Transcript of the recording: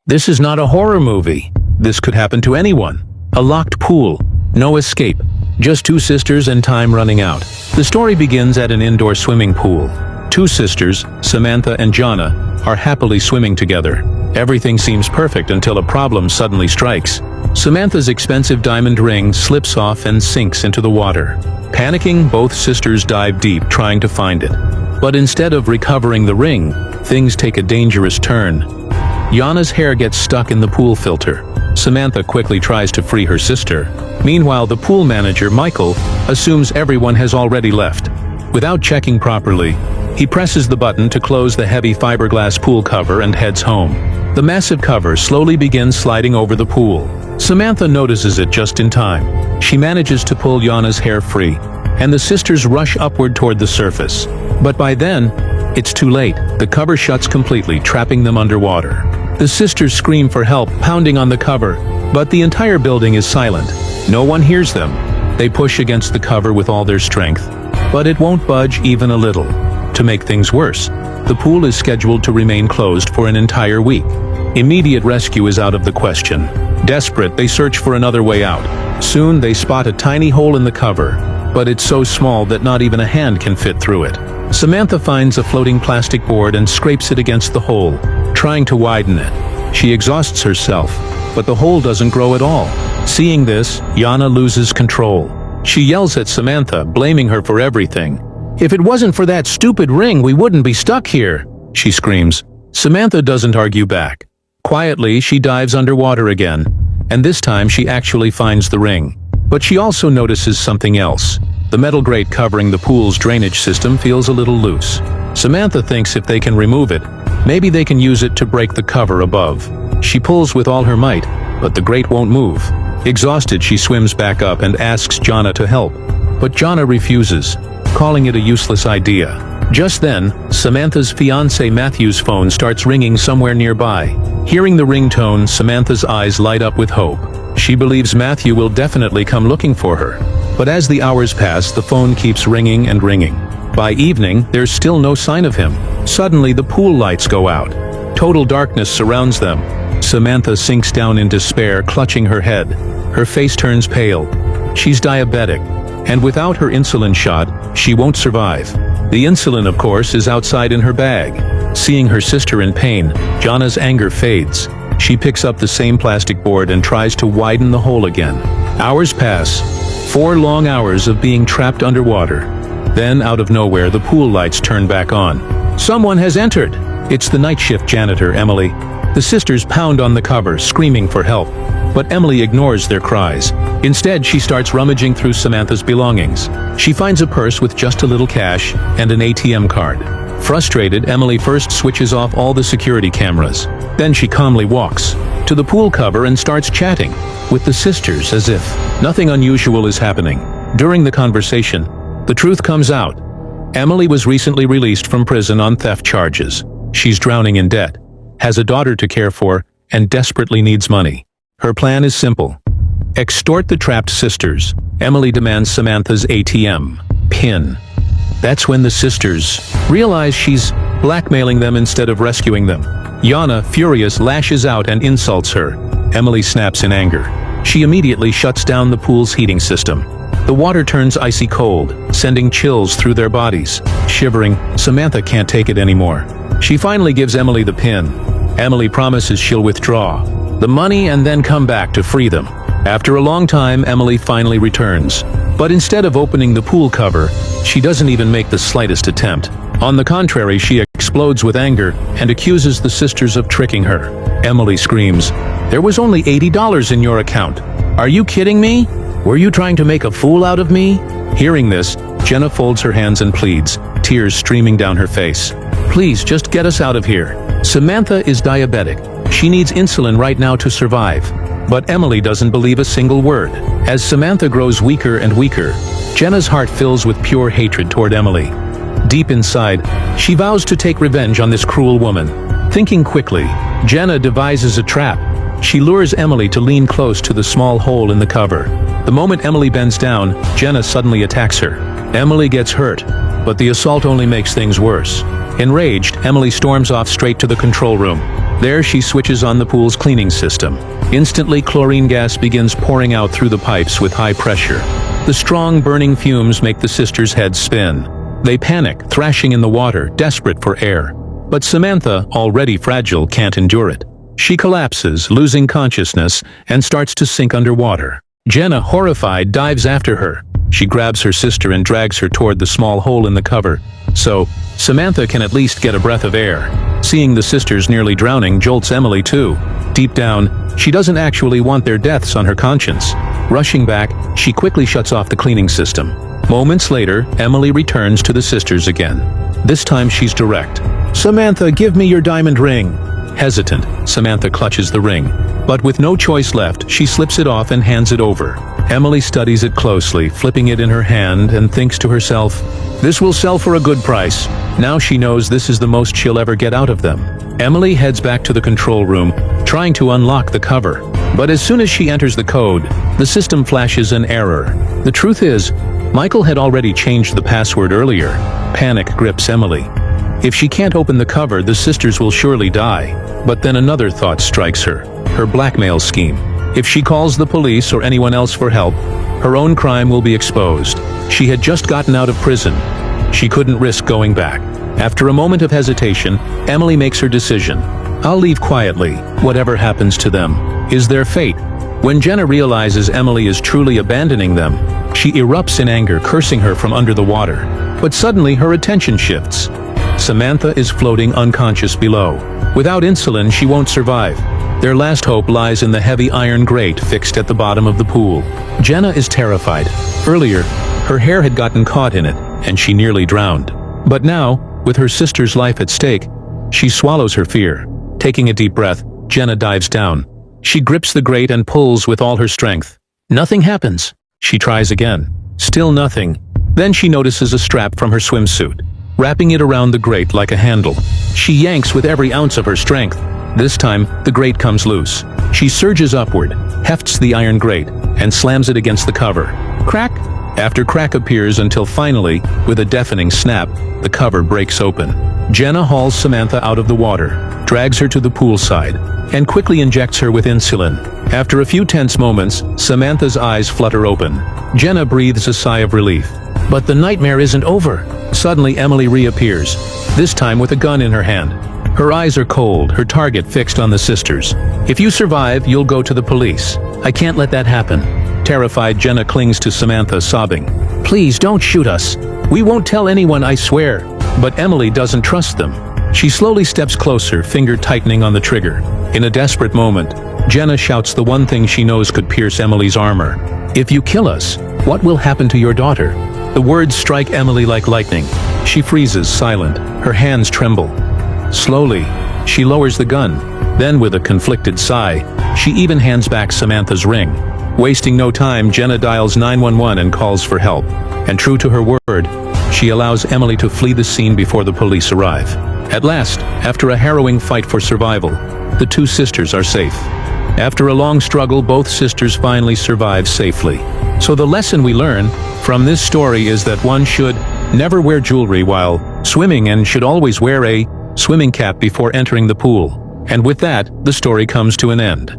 This is not a horror movie. This could happen to anyone. A locked pool. No escape. Just two sisters and time running out. The story begins at an indoor swimming pool. Two sisters, Samantha and Jana, are happily swimming together. Everything seems perfect until a problem suddenly strikes. Samantha's expensive diamond ring slips off and sinks into the water. Panicking, both sisters dive deep trying to find it. But instead of recovering the ring, things take a dangerous turn. Jana's hair gets stuck in the pool filter. Samantha quickly tries to free her sister. Meanwhile, the pool manager, Michael, assumes everyone has already left. Without checking properly, he presses the button to close the heavy fiberglass pool cover and heads home. The massive cover slowly begins sliding over the pool. Samantha notices it just in time. She manages to pull Jana's hair free, and the sisters rush upward toward the surface. But by then, it's too late. The cover shuts completely, trapping them underwater. The sisters scream for help, pounding on the cover, but the entire building is silent. No one hears them. They push against the cover with all their strength, but it won't budge even a little. To make things worse, the pool is scheduled to remain closed for an entire week. Immediate rescue is out of the question. Desperate, they search for another way out. Soon, they spot a tiny hole in the cover, but it's so small that not even a hand can fit through it. Samantha finds a floating plastic board and scrapes it against the hole, trying to widen it. She exhausts herself, but the hole doesn't grow at all. Seeing this, Jana loses control. She yells at Samantha, blaming her for everything. "If it wasn't for that stupid ring, we wouldn't be stuck here," she screams. Samantha doesn't argue back. Quietly, she dives underwater again, and this time she actually finds the ring. But she also notices something else. The metal grate covering the pool's drainage system feels a little loose. Samantha thinks if they can remove it, maybe they can use it to break the cover above. She pulls with all her might, but the grate won't move. Exhausted, she swims back up and asks Jana to help. But Jana refuses, calling it a useless idea. Just then, Samantha's fiancé Matthew's phone starts ringing somewhere nearby. Hearing the ringtone, Samantha's eyes light up with hope. She believes Matthew will definitely come looking for her. But as the hours pass, the phone keeps ringing and ringing. By evening, there's still no sign of him. Suddenly, the pool lights go out. Total darkness surrounds them. Samantha sinks down in despair, clutching her head. Her face turns pale. She's diabetic, and without her insulin shot, she won't survive. The insulin, of course, is outside in her bag. Seeing her sister in pain, Jana's anger fades. She picks up the same plastic board and tries to widen the hole again. Hours pass. 4 long hours of being trapped underwater. Then, out of nowhere, the pool lights turn back on. Someone has entered. It's the night shift janitor, Emily. The sisters pound on the cover, screaming for help. But Emily ignores their cries. Instead, she starts rummaging through Samantha's belongings. She finds a purse with just a little cash and an ATM card. Frustrated, Emily first switches off all the security cameras. Then she calmly walks to the pool cover and starts chatting with the sisters as if nothing unusual is happening. During the conversation, the truth comes out. Emily was recently released from prison on theft charges. She's drowning in debt, has a daughter to care for, and desperately needs money. Her plan is simple. Extort the trapped sisters. Emily demands Samantha's ATM PIN. That's when the sisters realize she's blackmailing them instead of rescuing them. Jana, furious, lashes out and insults her. Emily snaps in anger. She immediately shuts down the pool's heating system. The water turns icy cold, sending chills through their bodies. Shivering, Samantha can't take it anymore. She finally gives Emily the PIN. Emily promises she'll withdraw the money and then come back to free them. After a long time, Emily finally returns. But instead of opening the pool cover, she doesn't even make the slightest attempt. On the contrary, she explodes with anger and accuses the sisters of tricking her. Emily screams, "There was only $80 in your account. Are you kidding me? Were you trying to make a fool out of me?" Hearing this, Jenna folds her hands and pleads, tears streaming down her face. "Please, just get us out of here. Samantha is diabetic. She needs insulin right now to survive." But Emily doesn't believe a single word. As Samantha grows weaker and weaker, Jenna's heart fills with pure hatred toward Emily. Deep inside, she vows to take revenge on this cruel woman. Thinking quickly, Jenna devises a trap. She lures Emily to lean close to the small hole in the cover. The moment Emily bends down, Jenna suddenly attacks her. Emily gets hurt, but the assault only makes things worse. Enraged, Emily storms off straight to the control room. There she switches on the pool's cleaning system. Instantly, chlorine gas begins pouring out through the pipes with high pressure. The strong burning fumes make the sisters' heads spin. They panic, thrashing in the water, desperate for air. But Samantha, already fragile, can't endure it. She collapses, losing consciousness, and starts to sink underwater. Jenna, horrified, dives after her. She grabs her sister and drags her toward the small hole in the cover, so Samantha can at least get a breath of air. Seeing the sisters nearly drowning jolts Emily too. Deep down, she doesn't actually want their deaths on her conscience. Rushing back, she quickly shuts off the cleaning system. Moments later, Emily returns to the sisters again. This time she's direct. "Samantha, give me your diamond ring." Hesitant, Samantha clutches the ring. But with no choice left, she slips it off and hands it over. Emily studies it closely, flipping it in her hand, and thinks to herself, "This will sell for a good price." Now she knows this is the most she'll ever get out of them. Emily heads back to the control room, trying to unlock the cover. But as soon as she enters the code, the system flashes an error. The truth is, Michael had already changed the password earlier. Panic grips Emily. If she can't open the cover, the sisters will surely die. But then another thought strikes her. Her blackmail scheme. If she calls the police or anyone else for help, her own crime will be exposed. She had just gotten out of prison. She couldn't risk going back. After a moment of hesitation, Emily makes her decision. "I'll leave quietly. Whatever happens to them is their fate." When Jenna realizes Emily is truly abandoning them, she erupts in anger, cursing her from under the water. But suddenly her attention shifts. Samantha is floating unconscious below. Without insulin, she won't survive. Their last hope lies in the heavy iron grate fixed at the bottom of the pool. Jenna is terrified. Earlier, her hair had gotten caught in it, and she nearly drowned. But now, with her sister's life at stake, she swallows her fear. Taking a deep breath, Jenna dives down. She grips the grate and pulls with all her strength. Nothing happens. She tries again. Still nothing. Then she notices a strap from her swimsuit, wrapping it around the grate like a handle. She yanks with every ounce of her strength. This time, the grate comes loose. She surges upward, hefts the iron grate, and slams it against the cover. Crack after crack appears until finally, with a deafening snap, the cover breaks open. Jenna hauls Samantha out of the water, drags her to the poolside, and quickly injects her with insulin. After a few tense moments, Samantha's eyes flutter open. Jenna breathes a sigh of relief. But the nightmare isn't over. Suddenly, Emily reappears, this time with a gun in her hand. Her eyes are cold, her target fixed on the sisters. "If you survive, you'll go to the police. I can't let that happen." Terrified, Jenna clings to Samantha, sobbing. "Please don't shoot us. We won't tell anyone, I swear." But Emily doesn't trust them. She slowly steps closer, finger tightening on the trigger. In a desperate moment, Jenna shouts the one thing she knows could pierce Emily's armor. "If you kill us, what will happen to your daughter?" The words strike Emily like lightning. She freezes, silent. Her hands tremble. Slowly, she lowers the gun. Then, with a conflicted sigh, she even hands back Samantha's ring. Wasting no time, Jenna dials 911 and calls for help. And true to her word, she allows Emily to flee the scene before the police arrive. At last, after a harrowing fight for survival, the two sisters are safe. After a long struggle, both sisters finally survive safely. So the lesson we learn from this story is that one should never wear jewelry while swimming and should always wear a swimming cap before entering the pool. And with that, the story comes to an end.